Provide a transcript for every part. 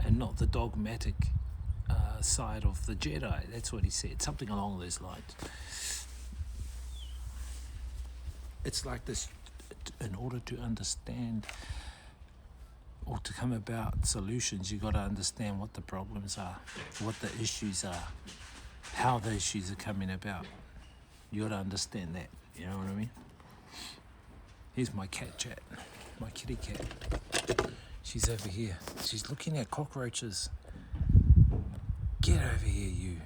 and not the dogmatic side of the Jedi. That's what he said, something along those lines. It's like this, in order to understand or to come about solutions, you got to understand what the problems are, what the issues are, how the issues are coming about. You got to understand that, you know what I mean? Here's my cat chat, my kitty cat. She's over here. She's looking at cockroaches. Get over here, you.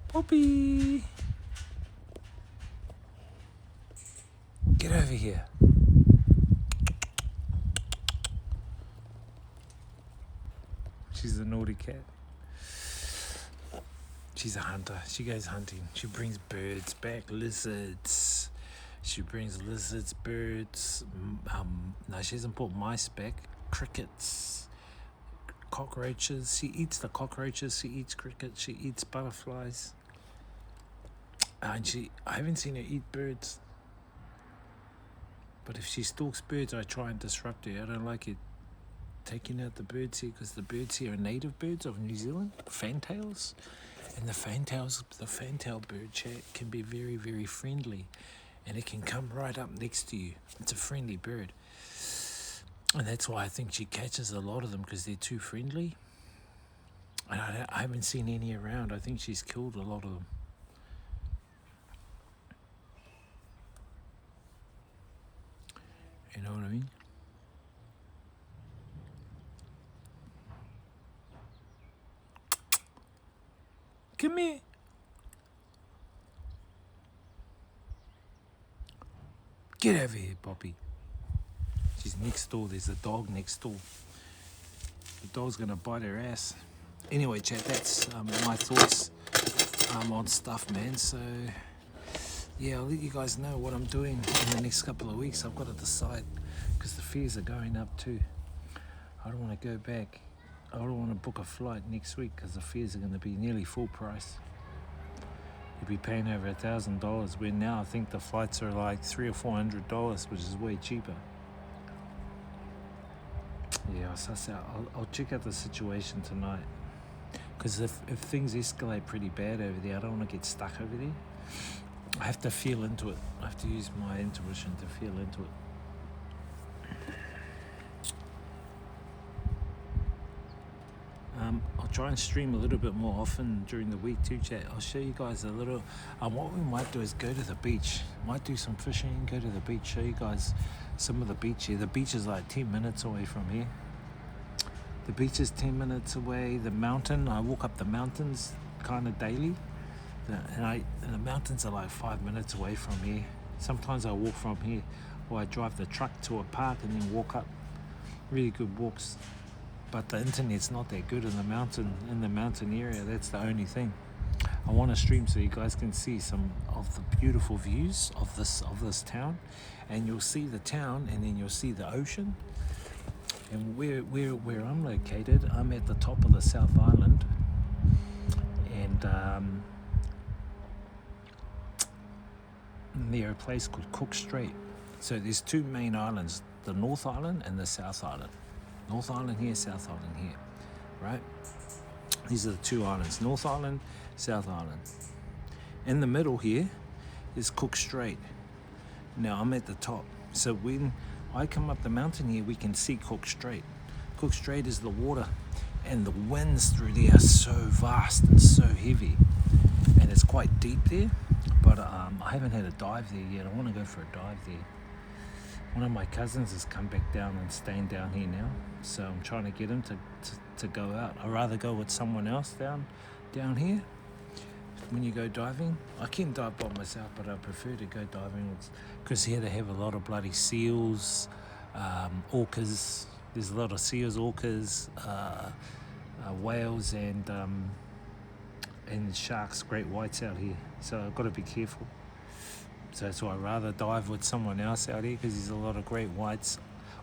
Poppy! Get over here. She's a naughty cat. She's a hunter. She goes hunting. She brings birds back, lizards. She brings lizards, birds. No, she hasn't brought mice back. Crickets, cockroaches. She eats the cockroaches. She eats crickets. She eats butterflies. And I haven't seen her eat birds. But if she stalks birds, I try and disrupt her. I don't like it taking out the birds here, because the birds here are native birds of New Zealand, fantails. And the fantail bird chat can be very, very friendly. And it can come right up next to you. It's a friendly bird. And that's why I think she catches a lot of them, because they're too friendly. And I haven't seen any around. I think she's killed a lot of them. You know what I mean? Come here. Get over here, Poppy. She's next door. There's a dog next door. The dog's going to bite her ass. Anyway, chat, that's my thoughts on stuff, man. So, yeah, I'll let you guys know what I'm doing in the next couple of weeks. I've got to decide, because the fares are going up too. I don't want to go back. I don't want to book a flight next week, because the fares are going to be nearly full price. You'd be paying over $1,000, where now I think the flights are like $300 or $400, which is way cheaper. Yeah, I'll suss out. I'll check out the situation tonight, because if things escalate pretty bad over there, I don't want to get stuck over there. I have to feel into it. I have to use my intuition to feel into it. I'll try and stream a little bit more often during the week too, chat. I'll show you guys a little. What we might do is go to the beach. Might do some fishing, go to the beach, show you guys some of the beach here. The beach is like 10 minutes away from here. The beach is 10 minutes away. The mountain, I walk up the mountains kind of daily. And the mountains are like 5 minutes away from here. Sometimes I walk from here, or I drive the truck to a park and then walk up. Really good walks. But the internet's not that good in the mountain area. That's the only thing. I want to stream so you guys can see some of the beautiful views of this town, and you'll see the town, and then you'll see the ocean. And where I'm located, I'm at the top of the South Island, and near a place called Cook Strait. So there's two main islands, the North Island and the South Island. North Island here, South Island here, right? These are the two islands, North Island, South Island. In the middle here is Cook Strait. Now I'm at the top. So when I come up the mountain here, we can see Cook Strait. Cook Strait is the water, and the winds through there are so vast and so heavy. And it's quite deep there, but I haven't had a dive there yet. I want to go for a dive there. One of my cousins has come back down and staying down here now, so I'm trying to get him to go out. I'd rather go with someone else down here. When you go diving, I can dive by myself, but I prefer to go diving because here they have a lot of bloody seals, orcas. There's a lot of seals, orcas, whales, and sharks, great whites out here. So I've got to be careful. So that's why I'd rather dive with someone else out here, because there's a lot of great whites.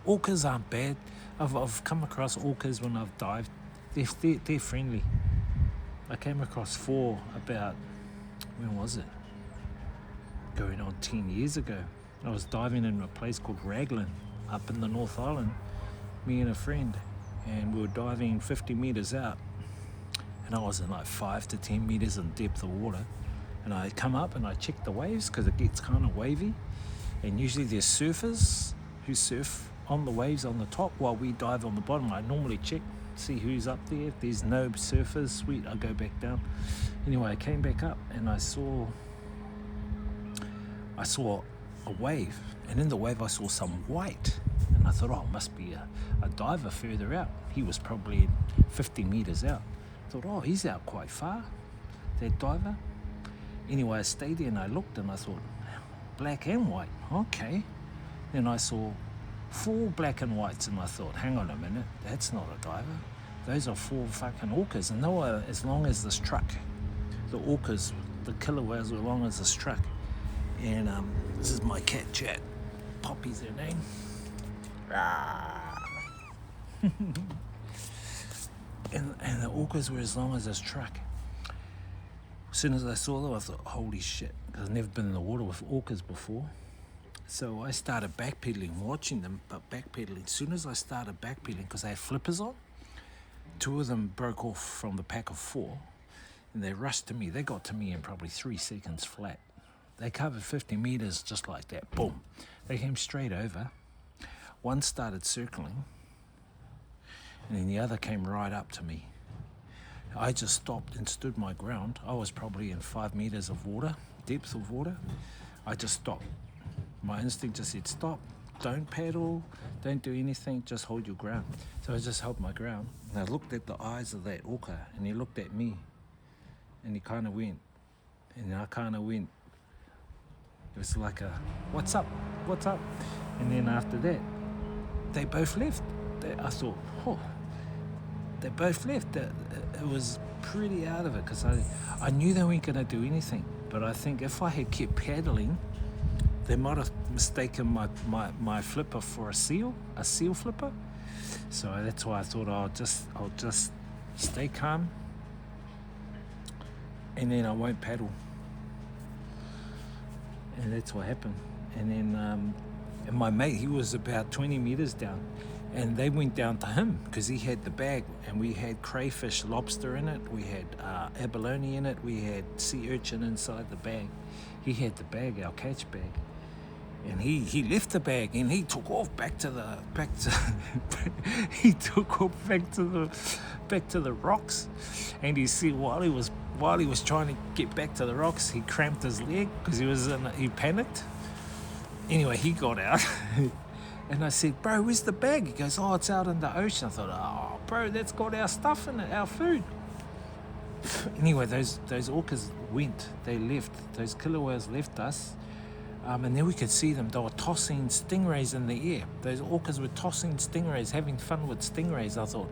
Orcas aren't bad. I've come across orcas when I've dived. They're friendly. I came across 4 about, when was it? Going on 10 years ago. I was diving in a place called Raglan up in the North Island, me and a friend, and we were diving 50 meters out, and I was in like 5 to 10 meters in depth of water, and I come up and I check the waves because it gets kind of wavy, and usually there's surfers who surf on the waves on the top while we dive on the bottom. I normally check, see who's up there. If there's no surfers, sweet, I go back down. Anyway, I came back up and I saw a wave, and in the wave I saw some white, and I thought, oh, it must be a diver further out. He was probably 50 meters out. I thought, oh, he's out quite far, that diver. Anyway, I stayed there and I looked and I thought, black and white, okay. Then I saw 4 black and whites, and I thought, hang on a minute, that's not a diver. Those are 4 fucking orcas, and they were as long as this truck. The orcas, the killer whales were as long as this truck. And this is my cat Chat. Poppy's her name. and the orcas were as long as this truck. As soon as I saw them, I thought, holy shit, because I've never been in the water with orcas before. So I started backpedaling, watching them, but backpedaling. As soon as I started backpedaling, because they had flippers on, 2 of them broke off from the pack of 4, and they rushed to me. They got to me in probably 3 seconds flat. They covered 50 meters just like that. Boom. They came straight over. One started circling, and then the other came right up to me. I just stopped and stood my ground. I was probably in 5 meters of water, depth of water. I just stopped. My instinct just said, stop, don't paddle, don't do anything, just hold your ground. So I just held my ground, and I looked at the eyes of that orca, and he looked at me, and he kind of went, and I kind of went. It was like a, what's up? And then after that, they both left. I thought, oh, they both left. It was pretty out of it, because I knew they weren't going to do anything. But I think if I had kept paddling, they might have mistaken my flipper for a seal flipper. So that's why I thought I'll just stay calm, and then I won't paddle. And that's what happened. And then and my mate, he was about 20 meters down, and they went down to him because he had the bag, and we had crayfish, lobster in it, we had abalone in it, we had sea urchin inside the bag. He had the bag, our catch bag, and he left the bag and he took off back to the rocks. And you see, while he was trying to get back to the rocks, he cramped his leg because he panicked. Anyway, he got out. And I said, bro, where's the bag? He goes, oh, it's out in the ocean. I thought, oh, bro, that's got our stuff in it, our food. Anyway, those orcas went. They left. Those killer whales left us. And then we could see them. They were tossing stingrays in the air. Those orcas were tossing stingrays, having fun with stingrays. I thought,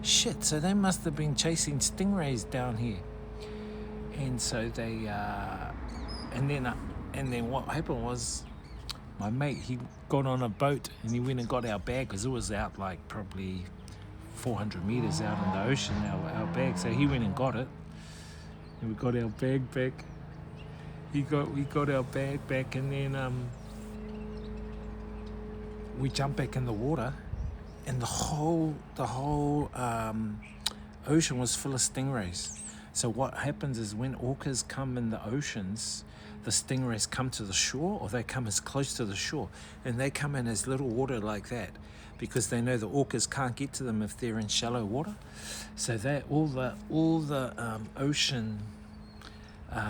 shit, so they must have been chasing stingrays down here. And so they, and then what happened was, my mate, he got on a boat and he went and got our bag, because it was out like probably 400 meters out in the ocean, our bag. So he went and got it, and we got our bag back. We got our bag back, and then we jumped back in the water, and the whole ocean was full of stingrays. So what happens is, when orcas come in the oceans, the stingrays come to the shore, or they come as close to the shore, and they come in as little water like that, because they know the orcas can't get to them if they're in shallow water. So that all the ocean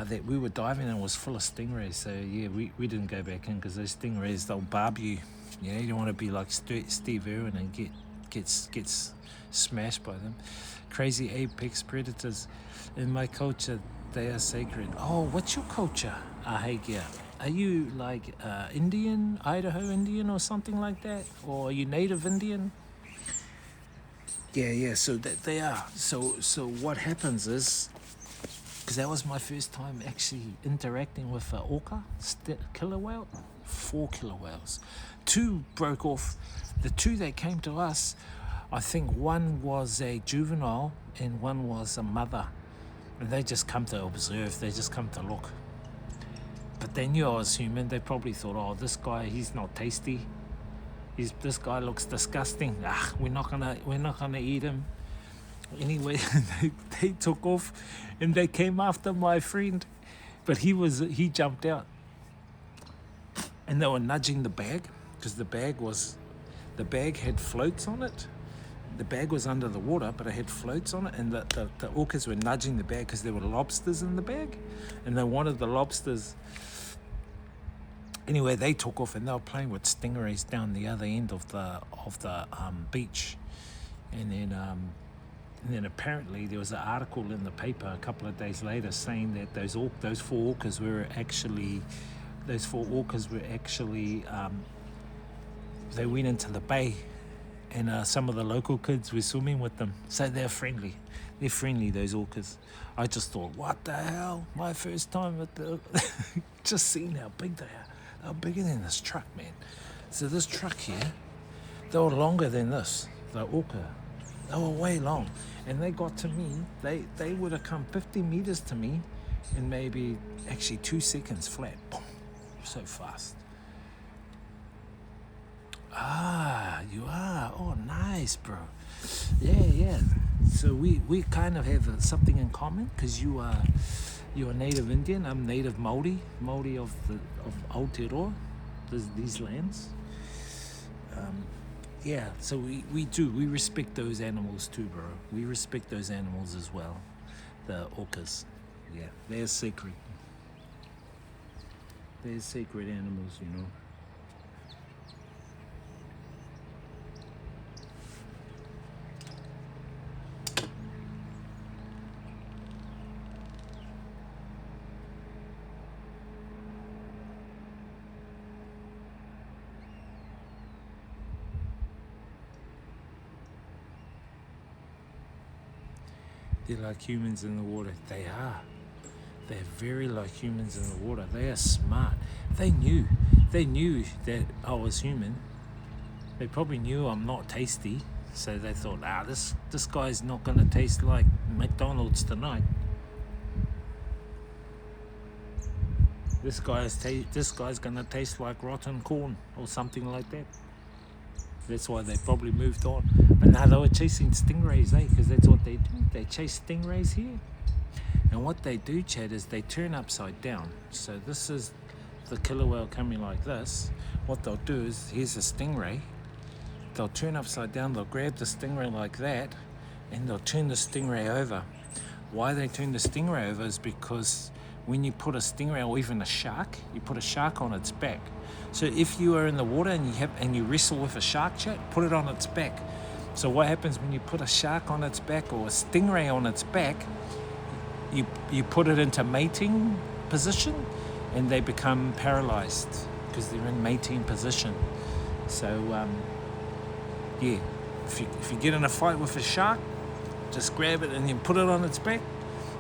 that we were diving in was full of stingrays. So yeah, we didn't go back in, because those stingrays, they'll barb you. You know, you don't want to be like Steve Irwin and gets smashed by them. Crazy apex predators. In my culture, they are sacred. Oh, what's your culture, Hagia? Are you like Indian, Idaho Indian or something like that? Or are you native Indian? Yeah, so that they are. So what happens is, because that was my first time actually interacting with an orca, killer whale, 4 killer whales. 2 broke off. The 2 that came to us, I think one was a juvenile and one was a mother. And they just come to observe, they just come to look. But they knew I was human. They probably thought, oh, this guy, he's not tasty. This guy looks disgusting. We're not gonna eat him. Anyway, they took off and they came after my friend. But he jumped out. And they were nudging the bag because the bag had floats on it. The bag was under the water, but it had floats on it, and the orcas were nudging the bag because there were lobsters in the bag, and they wanted the lobsters. Anyway, they took off and they were playing with stingrays down the other end of the beach, and then apparently there was an article in the paper a couple of days later saying that those 4 orcas were actually they went into the bay. And some of the local kids were swimming with them. So they're friendly. They're friendly, those orcas. I just thought, what the hell? My first time at the... just seeing how big they are. They're bigger than this truck, man. So this truck here, they were longer than this, the orca. They were way long. And they got to me, they would have come 50 meters to me in maybe, actually 2 seconds flat. Boom. So fast. You are. Oh, nice, bro. Yeah. So we kind of have something in common because you're native Indian. I'm native Maori of Aotearoa, these lands. Yeah. So we respect those animals too, bro. We respect those animals as well. The orcas. Yeah, they're sacred. They're sacred animals, you know. They're like humans in the water. They are. They're very like humans in the water. They are smart. They knew that I was human. They probably knew I'm not tasty. So they thought, this guy's not going to taste like McDonald's tonight. This guy's going to taste like rotten corn or something like that. That's why they probably moved on. But now they were chasing stingrays, because that's what they do. They chase stingrays here. And what they do, Chad, is they turn upside down. So this is the killer whale coming like this. What they'll do is, here's a stingray. They'll turn upside down, they'll grab the stingray like that, and they'll turn the stingray over. Why they turn the stingray over is because when you put a stingray or even a shark, you put a shark on its back. So if you are in the water and you wrestle with a shark, Chat, put it on its back. So what happens when you put a shark on its back or a stingray on its back, you put it into mating position and they become paralyzed because they're in mating position. So yeah, if you get in a fight with a shark, just grab it and then put it on its back,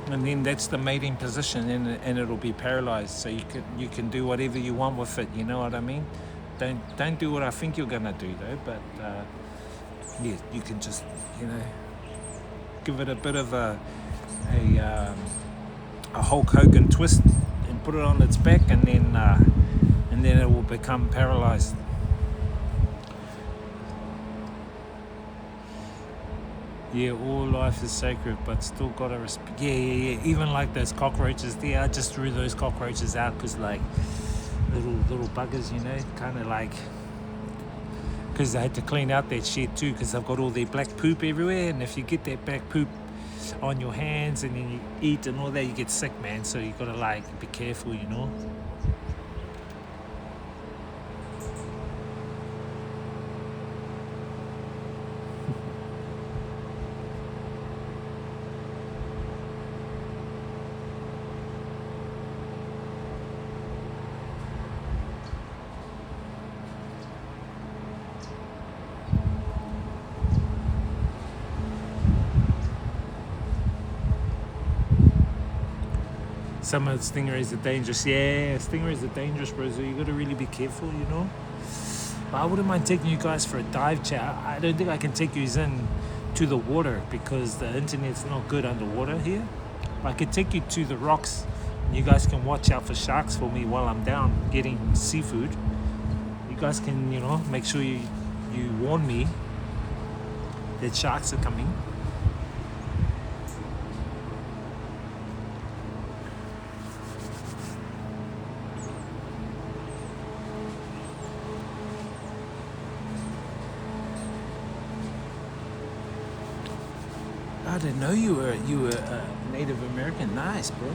and then that's the mating position, and it'll be paralyzed. So you can do whatever you want with it. You know what I mean? Don't do what I think you're gonna do though. But yeah, you can just give it a bit of a Hulk Hogan twist and put it on its back, and then it will become paralyzed. Yeah, all life is sacred, but still gotta respect. Yeah. Even like those cockroaches there, I just threw those cockroaches out because like little buggers, kind of like, because I had to clean out that shit too because I've got all their black poop everywhere, and if you get that black poop on your hands and then you eat and all that, you get sick, man. So you gotta like be careful, Some of the stingrays are dangerous. Yeah, stingrays are dangerous, bro. So you gotta really be careful, But I wouldn't mind taking you guys for a dive, Chat. I don't think I can take you in to the water because the internet's not good underwater here. But I could take you to the rocks You guys can watch out for sharks for me while I'm down getting seafood. You guys can, you know, make sure you warn me that sharks are coming. I didn't know you were Native American. Nice, bro.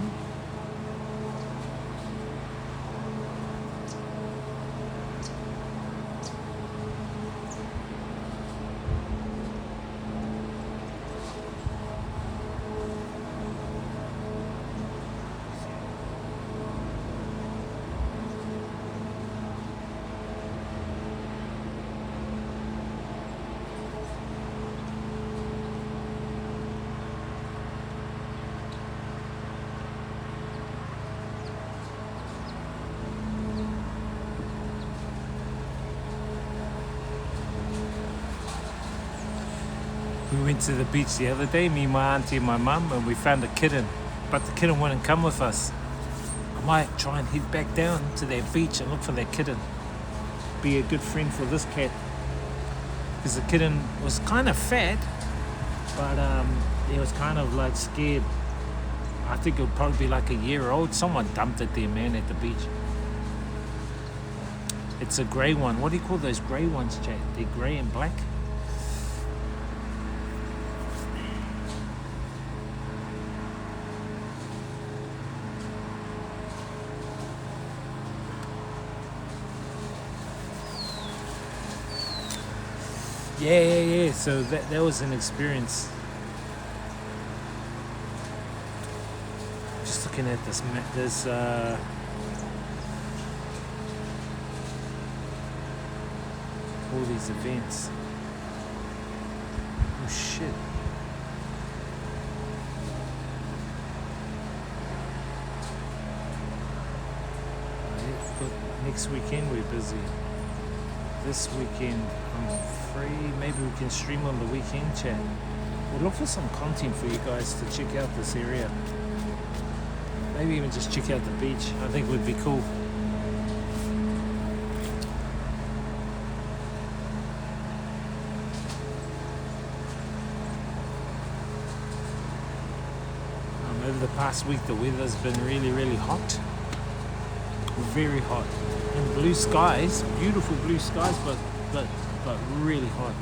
We went to the beach the other day, me, my auntie and my mum, and we found a kitten, but the kitten wouldn't come with us. I might try and head back down to that beach and look for that kitten. Be a good friend for this cat. Because the kitten was kind of fat, but it was kind of like scared. I think it would probably be like a year old. Someone dumped it there, man, at the beach. It's a grey one. What do you call those grey ones, chat? They're grey and black? Yeah. So that was an experience. Just looking at this map, there's all these events. Oh shit. Next weekend we're busy. This weekend I'm free. Maybe we can stream on the weekend, chat. We'll look for some content for you guys to check out this area. Maybe even just check out the beach. I think would be cool. Over the past week the weather's been really hot. Very hot. And blue skies, beautiful blue skies, but really hot.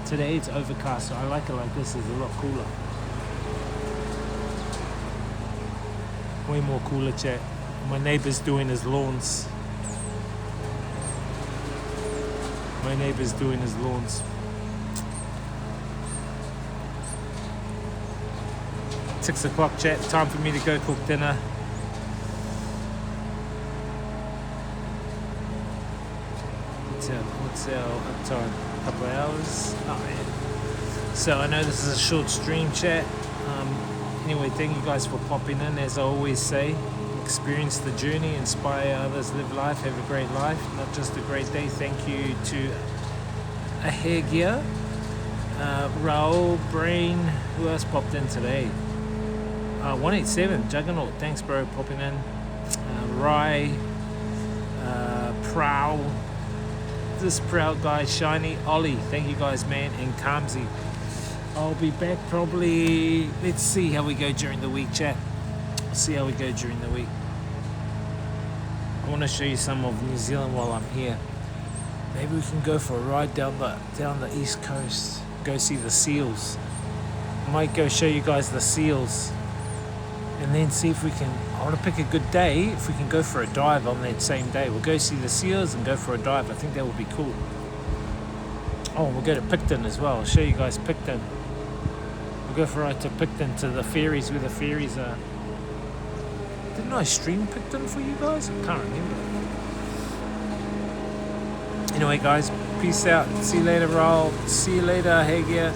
Today it's overcast, so I like it like this. It's a lot cooler. Way more cooler, chat. My neighbour's doing his lawns. 6 o'clock, chat. Time for me to go cook dinner. What's our time? A couple of hours. Oh yeah. So I know this is a short stream, chat. Anyway, thank you guys for popping in. As I always say, experience the journey, inspire others, live life, have a great life, not just a great day. Thank you to Ahegia, Raul, Brain. Who else popped in today? 187 Juggernaut. Thanks, bro, popping in. Rye, Prowl. This proud guy, Shiny, Ollie, thank you guys, man, and Kamzi. I'll be back probably, let's see how we go during the week, chat. See how we go during the week. I want to show you some of New Zealand while I'm here. Maybe we can go for a ride down the east coast, go see the seals. I might go show you guys the seals, and then see if we can, I want to pick a good day, if we can go for a dive on that same day. We'll go see the seals and go for a dive. I think that would be cool. Oh, we'll go to Picton as well. I'll show you guys Picton. We'll go for a ride to Picton, to the ferries, where the ferries are. Didn't I stream Picton for you guys? I can't remember. Anyway, guys, peace out. See you later, Raul. See you later, Hagia.